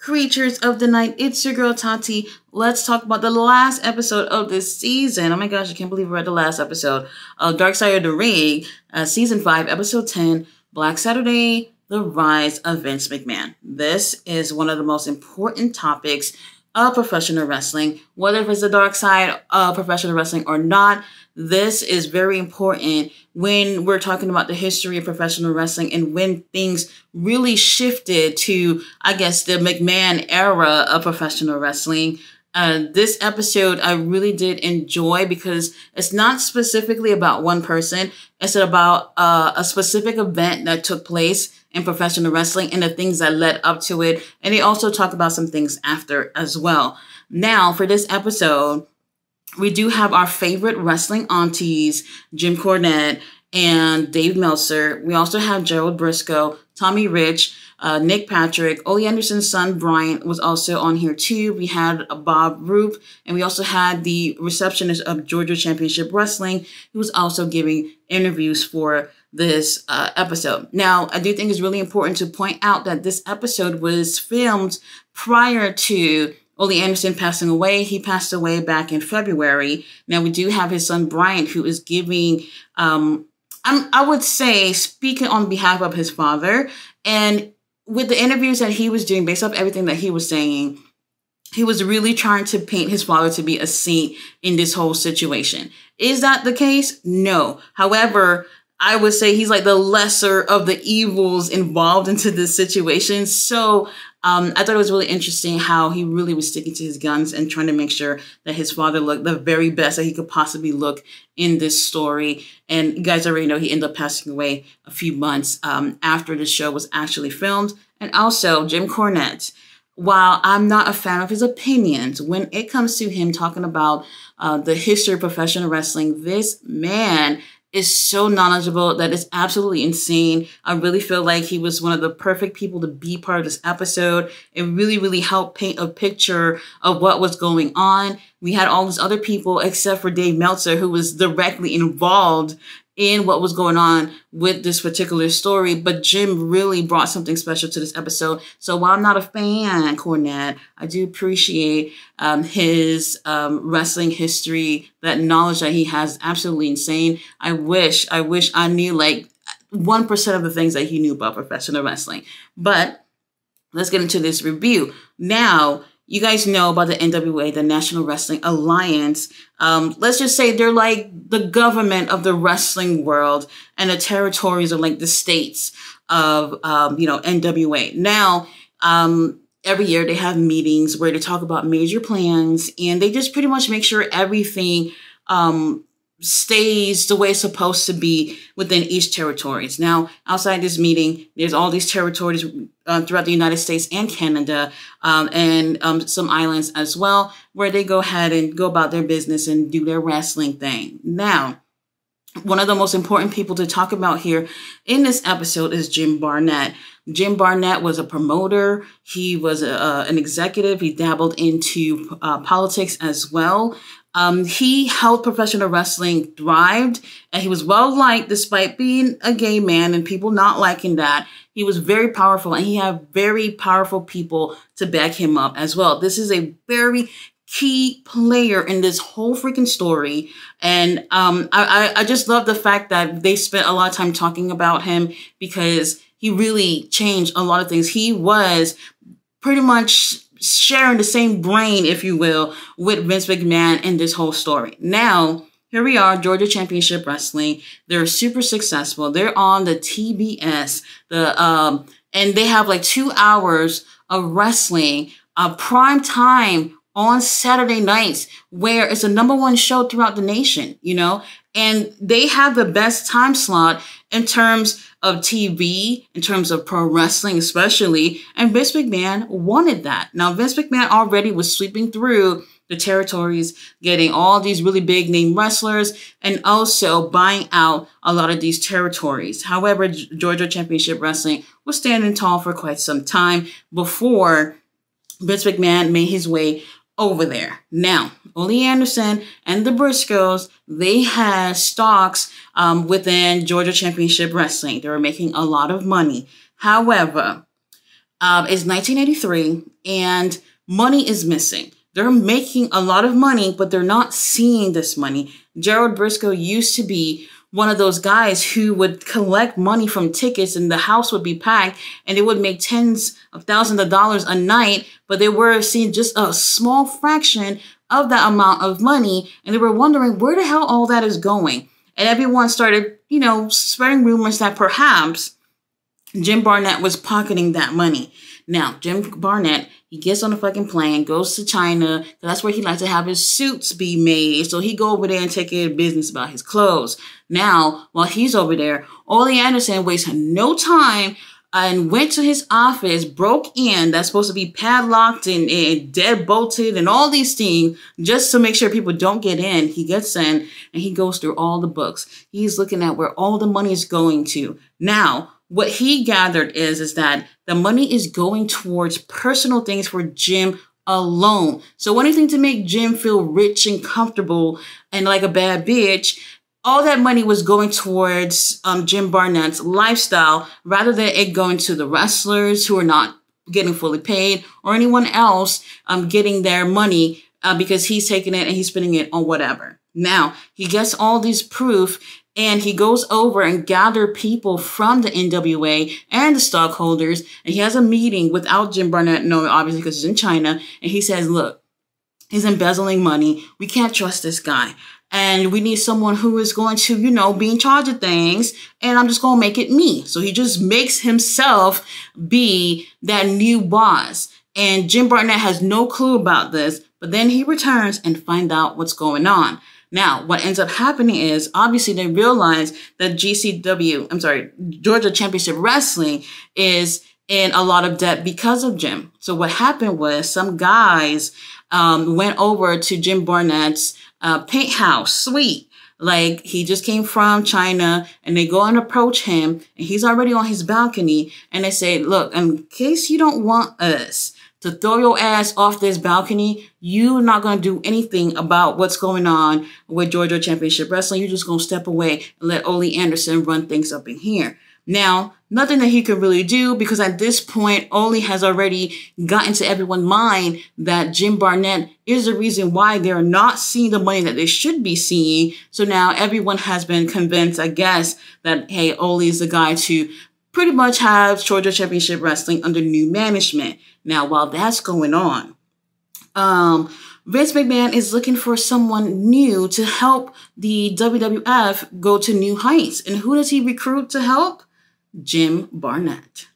creatures of the night. It's your girl Tati. Let's talk about the last episode of this season. Oh my gosh, I can't believe we're at the last episode of Dark Side of the Ring, season 5, episode 10, Black Saturday, The Rise of Vince McMahon. This is one of the most important topics of professional wrestling, whether it's the dark side of professional wrestling or not. This is very important when we're talking about the history of professional wrestling and when things really shifted to, I guess, the McMahon era of professional wrestling. This episode I really did enjoy because it's not specifically about one person. It's about a specific event that took place in professional wrestling and the things that led up to it. And they also talk about some things after as well. Now, for this episode, we do have our favorite wrestling aunties, Jim Cornette and Dave Meltzer. We also have Gerald Briscoe, Tommy Rich, Nick Patrick, Ole Anderson's son, Brian, was also on here too. We had Bob Roop, and we also had the receptionist of Georgia Championship Wrestling, who was also giving interviews for this episode. Now, I do think it's really important to point out that this episode was filmed prior to Ole Anderson passing away. He passed away back in February. Now, we do have his son, Brian, who is giving, I would say, speaking on behalf of his father. And with the interviews that he was doing, based off everything that he was saying, he was really trying to paint his father to be a saint in this whole situation. Is that the case? No. However, I would say he's like the lesser of the evils involved into this situation. So I thought it was really interesting how he really was sticking to his guns and trying to make sure that his father looked the very best that he could possibly look in this story. And you guys already know he ended up passing away a few months after the show was actually filmed. And also Jim Cornette, while I'm not a fan of his opinions, when it comes to him talking about the history of professional wrestling, this man is so knowledgeable that it's absolutely insane. I really feel like he was one of the perfect people to be part of this episode. It really, really helped paint a picture of what was going on. We had all these other people except for Dave Meltzer, who was directly involved in what was going on with this particular story. But Jim really brought something special to this episode. So while I'm not a fan, Cornette, I do appreciate his wrestling history. That knowledge that he has, absolutely insane. I wish I knew like 1% of the things that he knew about professional wrestling. But let's get into this review. Now, you guys know about the NWA, the National Wrestling Alliance. Let's just say they're like the government of the wrestling world, and the territories are like the states of, NWA. Now, every year they have meetings where they talk about major plans, and they just pretty much make sure everything stays the way it's supposed to be within each territories. Now, outside this meeting, there's all these territories throughout the United States and Canada, and some islands as well, where they go ahead and go about their business and do their wrestling thing. Now, one of the most important people to talk about here in this episode is Jim Barnett. Jim Barnett was a promoter. He was an executive. He dabbled into politics as well. He helped professional wrestling thrive, and he was well liked despite being a gay man and people not liking that. He was very powerful, and he had very powerful people to back him up as well. This is a very key player in this whole freaking story. And I just love the fact that they spent a lot of time talking about him because he really changed a lot of things. He was pretty much sharing the same brain, if you will, with Vince McMahon in this whole story. Now, here we are, Georgia Championship Wrestling. They're super successful. They're on the TBS, and they have like 2 hours of wrestling, prime time on Saturday nights, where it's a #1 show throughout the nation, and they have the best time slot in terms of TV, in terms of pro wrestling especially, and Vince McMahon wanted that. Now, Vince McMahon already was sweeping through the territories, getting all these really big name wrestlers, and also buying out a lot of these territories. However, Georgia Championship Wrestling was standing tall for quite some time before Vince McMahon made his way over there. Now, Ole Anderson and the Briscoes, they had stocks within Georgia Championship Wrestling. They were making a lot of money. However, It's 1983, and money is missing. They're making a lot of money, but they're not seeing this money. Gerald Briscoe used to be one of those guys who would collect money from tickets, and the house would be packed, and they would make tens of thousands of dollars a night, but they were seeing just a small fraction of that amount of money, and they were wondering where the hell all that is going. And everyone started, spreading rumors that perhaps Jim Barnett was pocketing that money. Now, Jim Barnett, he gets on a fucking plane, goes to China, 'cause that's where he likes to have his suits be made. So he go over there and take care of business about his clothes. Now, while he's over there, Ole Anderson wasted no time and went to his office, broke in, that's supposed to be padlocked and dead bolted and all these things, just to make sure people don't get in. He gets in and he goes through all the books. He's looking at where all the money is going to. Now, what he gathered is that the money is going towards personal things for Jim alone. So anything to make Jim feel rich and comfortable and like a bad bitch, all that money was going towards Jim Barnett's lifestyle rather than it going to the wrestlers who are not getting fully paid or anyone else getting their money because he's taking it and he's spending it on whatever. Now, he gets all these proof and he goes over and gather people from the NWA and the stockholders. And he has a meeting without Jim Barnett knowing, obviously, because he's in China. And he says, look, he's embezzling money. We can't trust this guy. And we need someone who is going to, be in charge of things. And I'm just going to make it me. So he just makes himself be that new boss. And Jim Barnett has no clue about this. But then he returns and finds out what's going on. Now, what ends up happening is, obviously, they realize that Georgia Championship Wrestling is in a lot of debt because of Jim. So what happened was some guys went over to Jim Barnett's penthouse suite. Like, he just came from China, and they go and approach him, and he's already on his balcony, and they say, look, in case you don't want us to throw your ass off this balcony, you're not going to do anything about what's going on with Georgia Championship Wrestling. You're just going to step away and let Ole Anderson run things up in here. Now, nothing that he could really do, because at this point, Ole has already gotten to everyone's mind that Jim Barnett is the reason why they're not seeing the money that they should be seeing. So now everyone has been convinced, I guess, that, hey, Ole is the guy to pretty much have Georgia Championship Wrestling under new management. Now, while that's going on, Vince McMahon is looking for someone new to help the WWF go to new heights. And who does he recruit to help? Jim Barnett.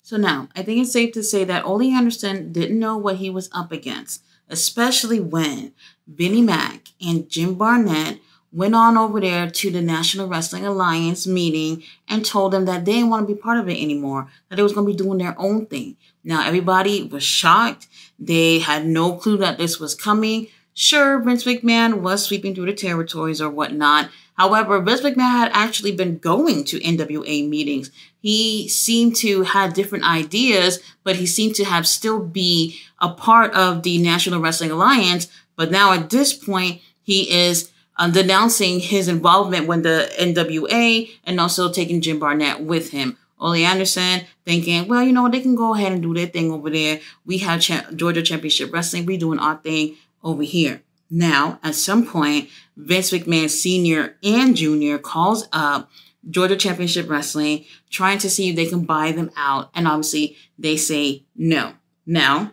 So now, I think it's safe to say that Ole Anderson didn't know what he was up against, especially when Vinnie Mac and Jim Barnett went on over there to the National Wrestling Alliance meeting and told them that they didn't want to be part of it anymore, that they was going to be doing their own thing. Now, everybody was shocked. They had no clue that this was coming. Sure, Vince McMahon was sweeping through the territories or whatnot. However, Vince McMahon had actually been going to NWA meetings. He seemed to have different ideas, but he seemed to have still be a part of the National Wrestling Alliance. But now at this point, he is denouncing his involvement with the NWA and also taking Jim Barnett with him. Ole Anderson thinking, well, you know what, they can go ahead and do their thing over there. We have Georgia Championship Wrestling. We're doing our thing over here. Now, at some point, Vince McMahon Sr. and Jr. calls up Georgia Championship Wrestling, trying to see if they can buy them out. And obviously, they say no. Now,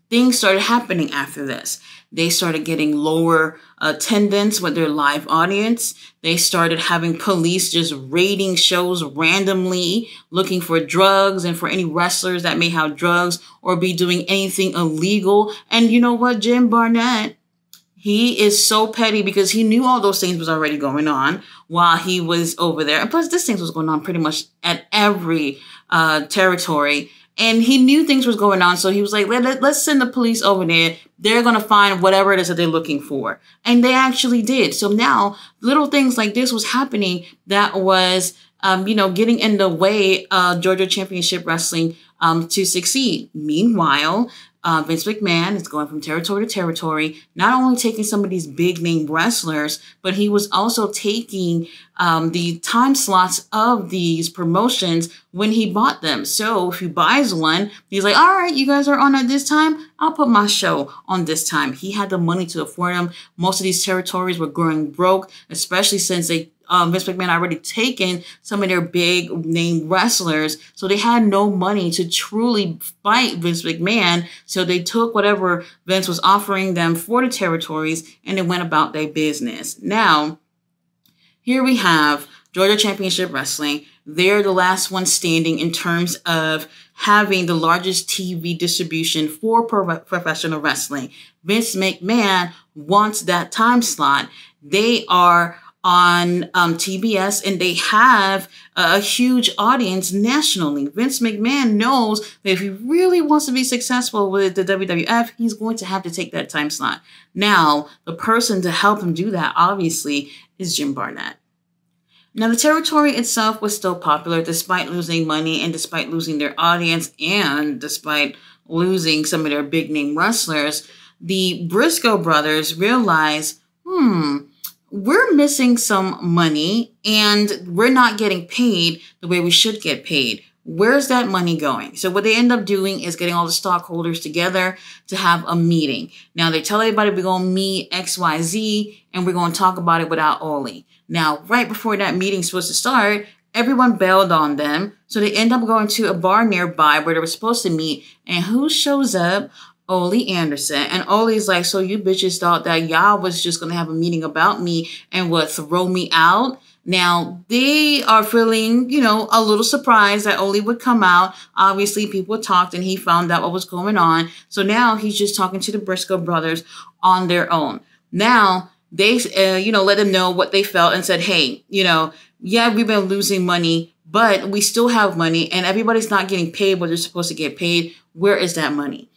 things started happening after this. They started getting lower attendance with their live audience. They started having police just raiding shows randomly, looking for drugs and for any wrestlers that may have drugs or be doing anything illegal. And you know what, Jim Barnett, he is so petty because he knew all those things was already going on while he was over there. And plus, this thing was going on pretty much at every territory. And he knew things was going on. So he was like, let's send the police over there. They're going to find whatever it is that they're looking for. And they actually did. So now little things like this was happening that was, getting in the way of Georgia Championship Wrestling to succeed. Meanwhile, Vince McMahon is going from territory to territory, not only taking some of these big name wrestlers, but he was also taking the time slots of these promotions when he bought them. So if he buys one, he's like, all right, you guys are on at this time, I'll put my show on this time. He had the money to afford them. Most of these territories were going broke, especially since Vince McMahon already taken some of their big name wrestlers. So they had no money to truly fight Vince McMahon. So they took whatever Vince was offering them for the territories and they went about their business. Now, here we have Georgia Championship Wrestling. They're the last one standing in terms of having the largest TV distribution for professional wrestling. Vince McMahon wants that time slot. They are on TBS, and they have a huge audience nationally. Vince McMahon knows that if he really wants to be successful with the WWF, he's going to have to take that time slot. Now, the person to help him do that, obviously, is Jim Barnett. Now, the territory itself was still popular despite losing money and despite losing their audience and despite losing some of their big-name wrestlers. The Briscoe brothers realized, we're missing some money and we're not getting paid the way we should get paid. Where's that money going? So what they end up doing is getting all the stockholders together to have a meeting. Now they tell everybody we're going to meet XYZ and we're going to talk about it without Ole. Now, right before that meeting's supposed to start, everyone bailed on them. So they end up going to a bar nearby where they were supposed to meet. And who shows up? Ole Anderson. And Ole's like, so you bitches thought that y'all was just going to have a meeting about me and what, throw me out? Now, they are feeling, a little surprised that Ole would come out. Obviously, people talked and he found out what was going on. So now he's just talking to the Briscoe brothers on their own. Now, they, let them know what they felt and said, hey, yeah, we've been losing money, but we still have money and everybody's not getting paid what they're supposed to get paid. Where is that money?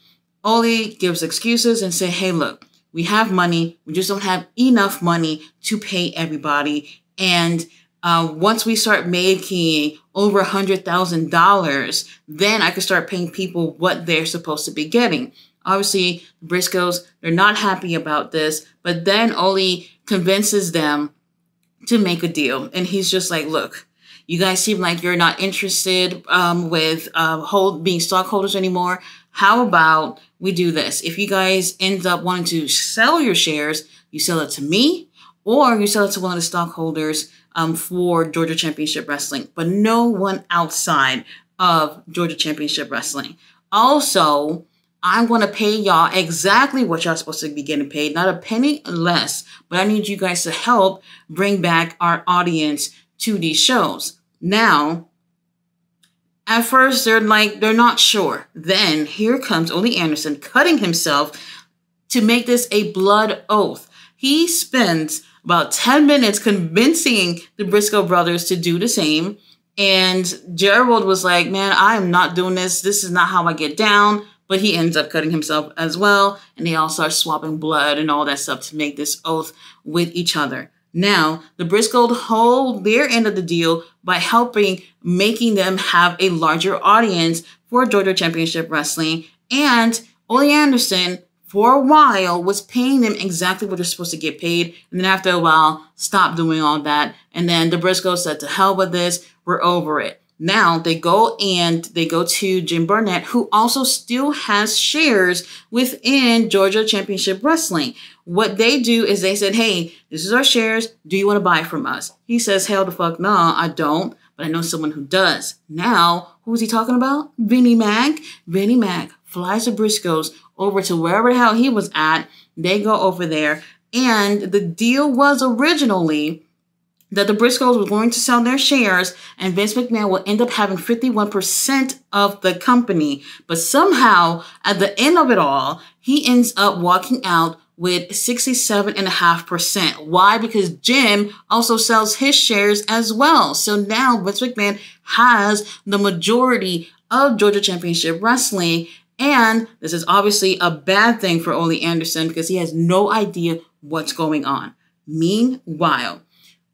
Ole gives excuses and say, hey, look, we have money. We just don't have enough money to pay everybody. And once we start making over $100,000, then I can start paying people what they're supposed to be getting. Obviously, the Briscoes, they're not happy about this. But then Ole convinces them to make a deal. And he's just like, look, you guys seem like you're not interested with being stockholders anymore. How about we do this? If you guys end up wanting to sell your shares, you sell it to me or you sell it to one of the stockholders for Georgia Championship Wrestling, but no one outside of Georgia Championship Wrestling. Also, I'm going to pay y'all exactly what y'all supposed to be getting paid, not a penny less, but I need you guys to help bring back our audience to these shows. Now, at first, they're not sure. Then here comes Ole Anderson cutting himself to make this a blood oath. He spends about 10 minutes convincing the Briscoe brothers to do the same. And Gerald was like, man, I am not doing this. This is not how I get down. But he ends up cutting himself as well. And they all start swapping blood and all that stuff to make this oath with each other. Now, the Briscoes hold their end of the deal by making them have a larger audience for Georgia Championship Wrestling. And Ole Anderson, for a while, was paying them exactly what they're supposed to get paid. And then after a while, stopped doing all that. And then the Briscoes said, to hell with this, we're over it. Now they go to Jim Barnett, who also still has shares within Georgia Championship Wrestling. What they do is they said, hey, this is our shares. Do you want to buy from us? He says, hell the fuck no, I don't. But I know someone who does. Now, who's he talking about? Vinnie Mac. Vinnie Mac flies the Briscoes over to wherever the hell he was at. They go over there. And the deal was originally that the Briscoes were going to sell their shares and Vince McMahon will end up having 51% of the company. But somehow, at the end of it all, he ends up walking out with 67.5%. Why? Because Jim also sells his shares as well. So now Vince McMahon has the majority of Georgia Championship Wrestling. And this is obviously a bad thing for Ole Anderson because he has no idea what's going on. Meanwhile,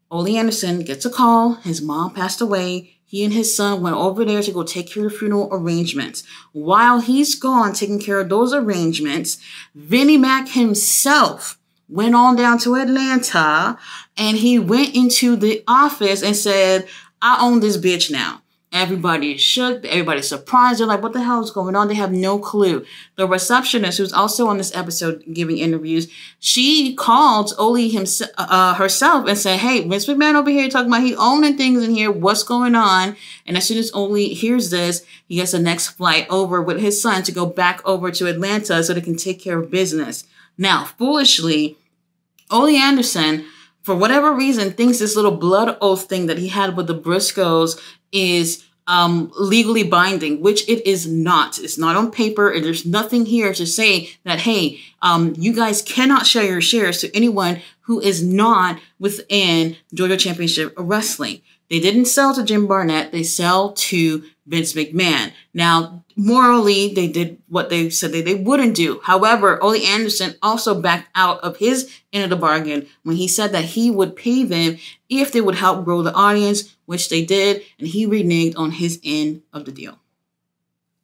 Ole Anderson gets a call. His mom passed away. he and his son went over there to go take care of funeral arrangements. While he's gone taking care of those arrangements, Vinnie Mac himself went on down to Atlanta, and he went into the office and said, I own this bitch now. Everybody is shook. Everybody's surprised. They're like, what the hell is going on? They have no clue. The receptionist, who's also on this episode giving interviews, she called Ole herself and said, hey, Vince McMahon over here talking about he owning things in here. What's going on? And as soon as Ole hears this, he gets the next flight over with his son to go back over to Atlanta so they can take care of business. Now, foolishly, Ole Anderson, for whatever reason, thinks this little blood oath thing that he had with the Briscoes is legally binding, which it is not. It's not on paper, and there's nothing here to say that, hey, you guys cannot share your shares to anyone who is not within Georgia Championship Wrestling. They didn't sell to Jim Barnett. They sell to Vince McMahon. Now, morally, they did what they said they wouldn't do. However, Ole Anderson also backed out of his end of the bargain when he said that he would pay them if they would help grow the audience, which they did, and he reneged on his end of the deal.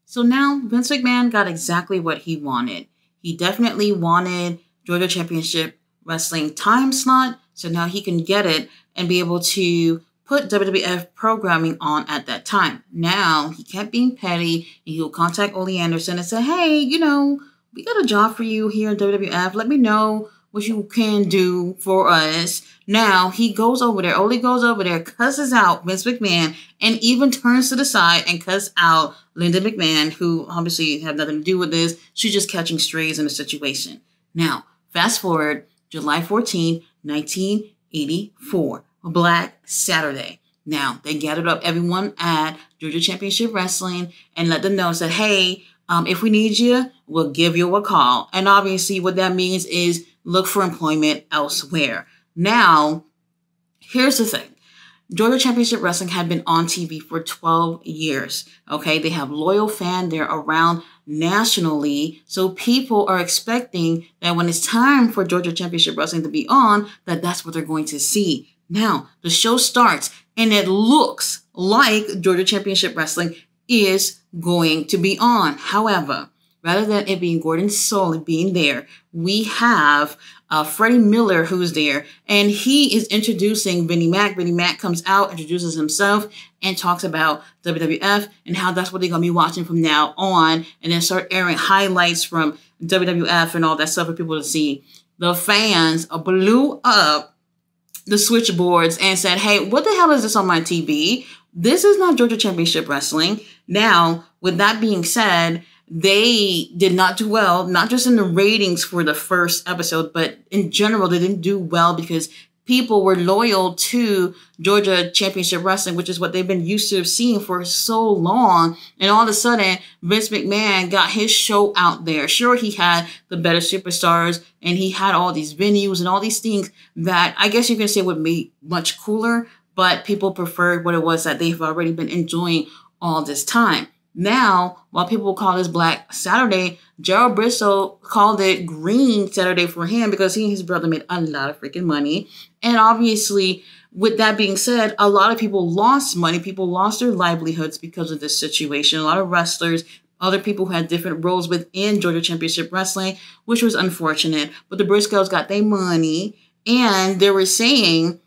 So now Vince McMahon got exactly what he wanted. He definitely wanted Georgia Championship Wrestling time slot, so now he can get it and be able to put WWF programming on at that time. Now, he kept being petty, and he will contact Ole Anderson and say, hey, you know, we got a job for you here at WWF. Let me know what you can do for us. Now, he goes over there. Ole goes over there, cusses out Vince McMahon, and even turns to the side and cuss out Linda McMahon, who obviously had nothing to do with this. She's just catching strays in the situation. Now, fast forward, July 14, 1984. Black Saturday. Now, they gathered up everyone at Georgia Championship Wrestling and let them know, said, hey, if we need you, we'll give you a call. And obviously what that means is look for employment elsewhere. Now, here's the thing. Georgia Championship Wrestling had been on TV for 12 years. Okay, they have loyal fans. They're around nationally. So people are expecting that when it's time for Georgia Championship Wrestling to be on, that's what they're going to see. Now, the show starts, and it looks like Georgia Championship Wrestling is going to be on. However, rather than it being Gordon Solie being there, we have Freddie Miller who's there, and he is introducing Vinnie Mac. Vinnie Mac comes out, introduces himself, and talks about WWF and how that's what they're going to be watching from now on, and then start airing highlights from WWF and all that stuff for people to see. The fans blew up the switchboards and said, hey, what the hell is this on my TV? This is not Georgia Championship Wrestling. Now, with that being said, they did not do well, not just in the ratings for the first episode, but in general, they didn't do well because people were loyal to Georgia Championship Wrestling, which is what they've been used to seeing for so long. And all of a sudden, Vince McMahon got his show out there. Sure, he had the better superstars, and he had all these venues and all these things that I guess you can say would be much cooler, but people preferred what it was that they've already been enjoying all this time. Now, while people call this Black Saturday, Gerald Briscoe called it Green Saturday for him because he and his brother made a lot of freaking money. And obviously, with that being said, a lot of people lost money. People lost their livelihoods because of this situation. A lot of wrestlers, other people who had different roles within Georgia Championship Wrestling, which was unfortunate. But the Briscoes got their money, and they were saying,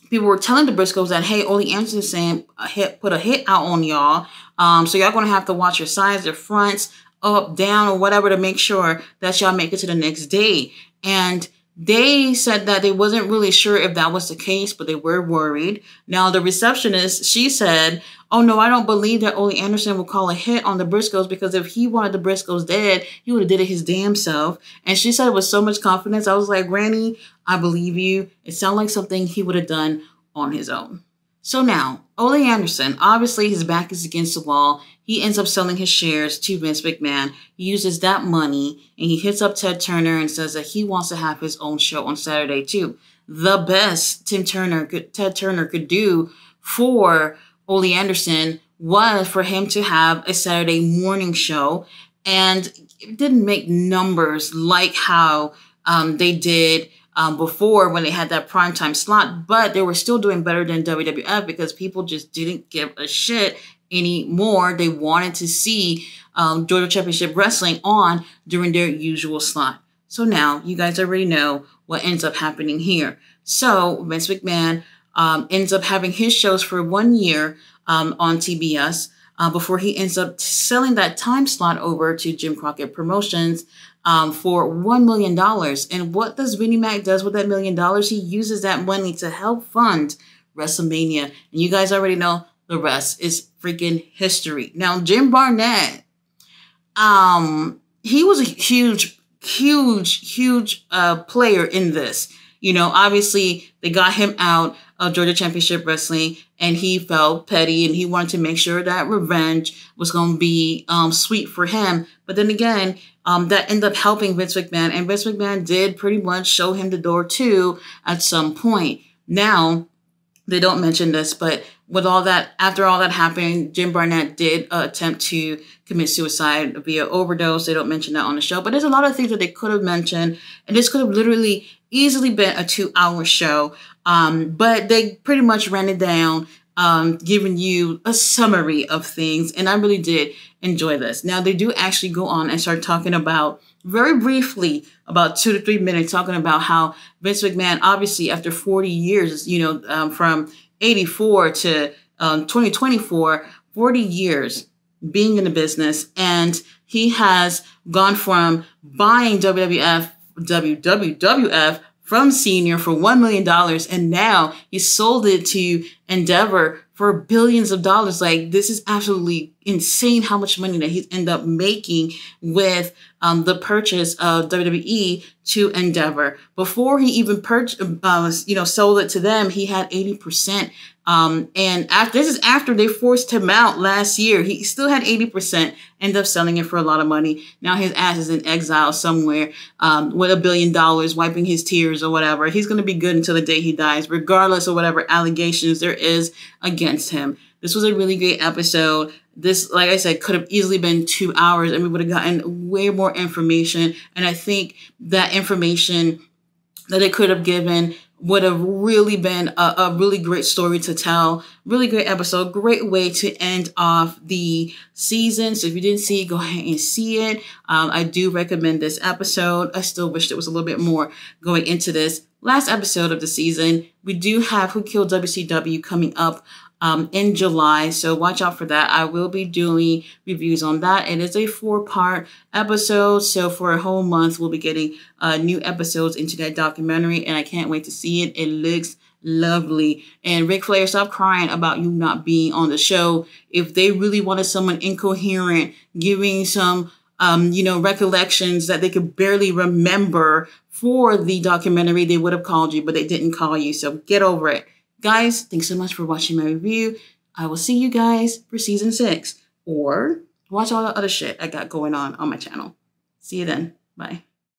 people were telling the Briscoes that, hey, Ole Anderson is saying put a hit out on y'all. So y'all going to have to watch your sides, your fronts, up, down, or whatever to make sure that y'all make it to the next day. And they said that they wasn't really sure if that was the case, but they were worried. Now, the receptionist, she said, oh, no, I don't believe that Ole Anderson would call a hit on the Briscoes because if he wanted the Briscoes dead, he would have did it his damn self. And she said it with so much confidence. I was like, Granny, I believe you. It sounded like something he would have done on his own. So now, Ole Anderson, obviously his back is against the wall. He ends up selling his shares to Vince McMahon. He uses that money and he hits up Ted Turner and says that he wants to have his own show on Saturday too. The best Ted Turner could do for Ole Anderson was for him to have a Saturday morning show, and it didn't make numbers like how they did before when they had that primetime slot, but they were still doing better than WWF because people just didn't give a shit anymore. They wanted to see Georgia Championship Wrestling on during their usual slot. So now you guys already know what ends up happening here. So Vince McMahon ends up having his shows for 1 year on TBS before he ends up selling that time slot over to Jim Crockett Promotions for $1 million. And what does Vinnie Mac does with that $1 million? He uses that money to help fund WrestleMania. And you guys already know the rest is freaking history. Now, Jim Barnett, he was a huge player in this. You know, obviously they got him out of Georgia Championship Wrestling and he felt petty and he wanted to make sure that revenge was going to be sweet for him. But then again, that ended up helping Vince McMahon, and Vince McMahon did pretty much show him the door too at some point. Now, they don't mention this, but with all that, after all that happened, Jim Barnett did attempt to commit suicide via overdose. They don't mention that on the show, but there's a lot of things that they could have mentioned, and this could have literally easily been a 2-hour show. But they pretty much ran it down, giving you a summary of things, and I really did enjoy this. Now, they do actually go on and start talking about, very briefly, about 2 to 3 minutes, talking about how Vince McMahon, obviously after 40 years, you know, from 84 to 2024, 40 years being in the business, and he has gone from buying WWF from Senior for $1 million, and now he sold it to Endeavor for billions of dollars. Like, this is absolutely insane how much money that he's ended up making with the purchase of WWE to Endeavor. Before he even sold it to them, he had 80%. And this is after they forced him out last year. He still had 80%, ended up selling it for a lot of money. Now his ass is in exile somewhere with $1 billion, wiping his tears or whatever. He's going to be good until the day he dies, regardless of whatever allegations there is against him. This was a really great episode. This, like I said, could have easily been 2 hours and we would have gotten way more information. And I think that information that it could have given would have really been a really great story to tell. Really great episode. Great way to end off the season. So if you didn't see it, go ahead and see it. I do recommend this episode. I still wish there was a little bit more going into this last episode of the season. We do have Who Killed WCW coming up in July, so watch out for that. I will be doing reviews on that. It is a 4-part episode, so for a whole month we'll be getting new episodes into that documentary, and I can't wait to see it. It looks lovely. And Ric Flair, stop crying about you not being on the show. If they really wanted someone incoherent, giving some recollections that they could barely remember for the documentary, they would have called you, but they didn't call you, so get over it. Guys, thanks so much for watching my review. I will see you guys for season 6, or watch all the other shit I got going on my channel. See you then. Bye.